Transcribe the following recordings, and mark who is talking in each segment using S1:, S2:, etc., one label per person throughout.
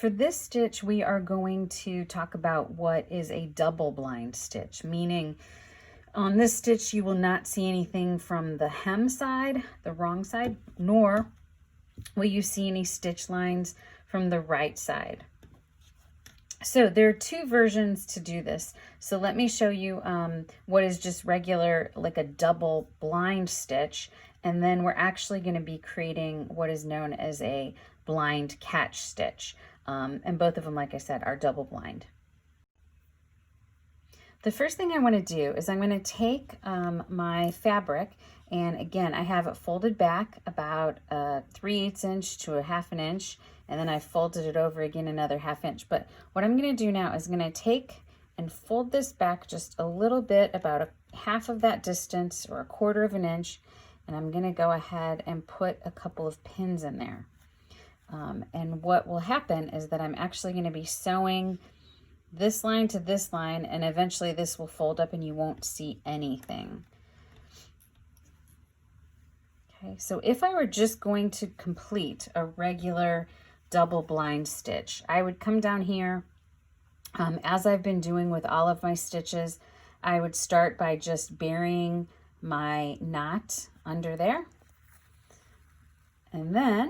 S1: for this stitch, we are going to talk about what is a double blind stitch, meaning on this stitch, you will not see anything from the hem side, the wrong side, nor will you see any stitch lines from the right side. So there are two versions to do this. So let me show you what is just regular, like a double blind stitch. And then we're actually going to be creating what is known as a blind catch stitch. And both of them, like I said, are double blind. The first thing I want to do is I'm going to take my fabric, and again, I have it folded back about 3/8 inch to a 1/2 inch, and then I folded it over again another 1/2 inch. But what I'm going to do now is I'm going to take and fold this back just a little bit, about half of that distance or 1/4 of an inch, and I'm going to go ahead and put a couple of pins in there. And what will happen is that I'm actually going to be sewing this line to this line, and eventually this will fold up and you won't see anything. Okay, so if I were just going to complete a regular double blind stitch, I would come down here, as I've been doing with all of my stitches. I would start by just burying my knot under there, and then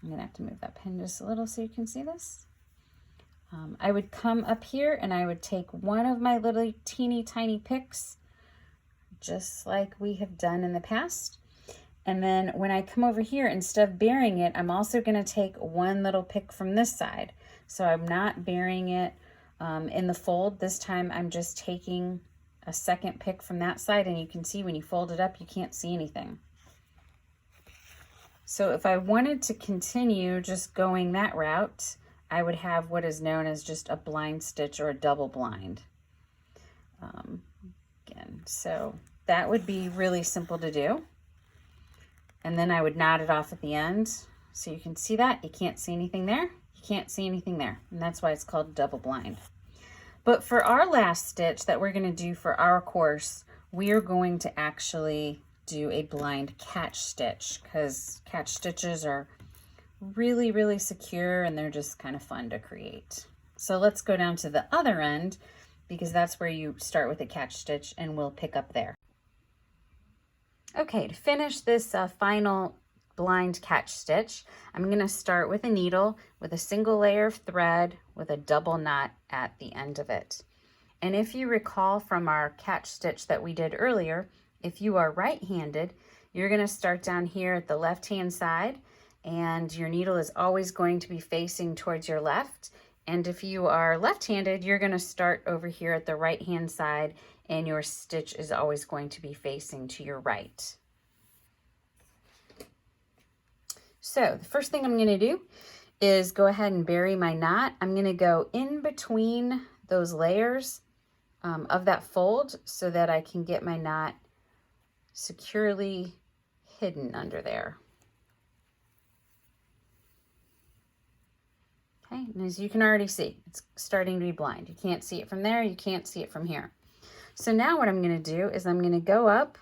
S1: I'm gonna have to move that pin just a little so you can see this. I would come up here and I would take one of my little teeny tiny picks, just like we have done in the past. And then when I come over here, instead of burying it, I'm also going to take one little pick from this side. So I'm not burying it in the fold. This time I'm just taking a second pick from that side, and you can see when you fold it up, you can't see anything. So if I wanted to continue just going that route, I would have what is known as just a blind stitch or a double blind. Again, so that would be really simple to do. And then I would knot it off at the end. So you can see that. You can't see anything there. You can't see anything there. And that's why it's called double blind. But for our last stitch that we're going to do for our course, we are going to actually do a blind catch stitch, because catch stitches are really, really secure and they're just kind of fun to create. So let's go down to the other end, because that's where you start with a catch stitch, and we'll pick up there. Okay, to finish this final blind catch stitch, I'm going to start with a needle with a single layer of thread with a double knot at the end of it. And if you recall from our catch stitch that we did earlier, if you are right-handed, you're going to start down here at the left-hand side, and your needle is always going to be facing towards your left. And if you are left-handed, you're going to start over here at the right-hand side, and your stitch is always going to be facing to your right. So the first thing I'm going to do is go ahead and bury my knot. I'm going to go in between those layers of that fold so that I can get my knot securely hidden under there. Okay, and as you can already see, it's starting to be blind. You can't see it from there, you can't see it from here. So now what I'm going to do is I'm going to go up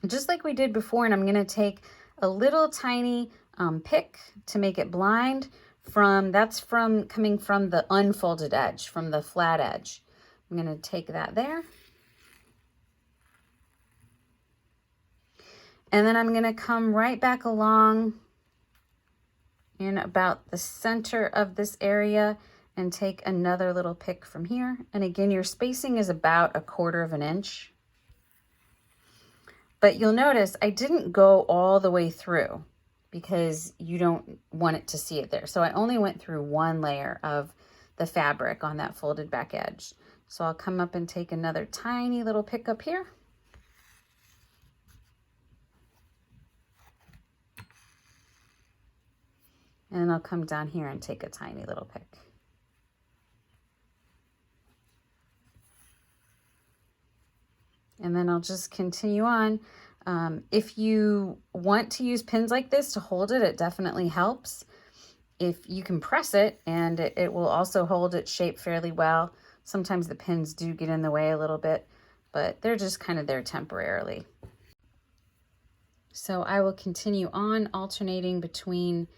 S1: just like we did before, and I'm going to take a little tiny pick to make it blind that's coming from the unfolded edge, from the flat edge. I'm going to take that there. And then I'm going to come right back along in about the center of this area and take another little pick from here. And again, your spacing is about 1/4 of an inch. But you'll notice I didn't go all the way through because you don't want it to see it there. So I only went through one layer of the fabric on that folded back edge. So I'll come up and take another tiny little pick up here. And then I'll come down here and take a tiny little pick. And then I'll just continue on. If you want to use pins like this to hold it, it definitely helps. If you can press it, and it will also hold its shape fairly well. Sometimes the pins do get in the way a little bit, but they're just kind of there temporarily. So I will continue on alternating between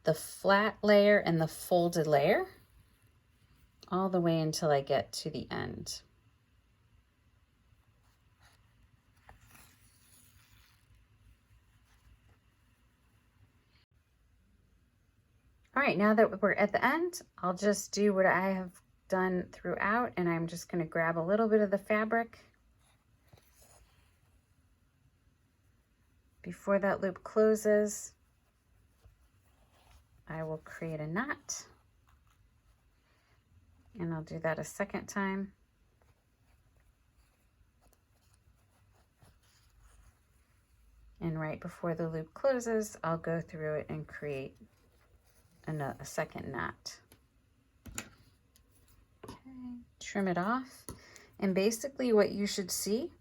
S1: the flat layer and the folded layer all the way until I get to the end. All right, now that we're at the end, I'll just do what I have done throughout, and I'm just going to grab a little bit of the fabric before that loop closes. I will create a knot, and I'll do that a second time. And right before the loop closes, I'll go through it and create a second knot. Okay, trim it off. And basically what you should see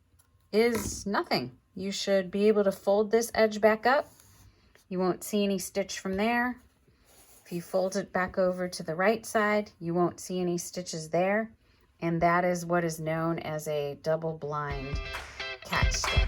S1: is nothing. You should be able to fold this edge back up. You won't see any stitch from there. If you fold it back over to the right side, you won't see any stitches there. And that is what is known as a double blind catch stitch.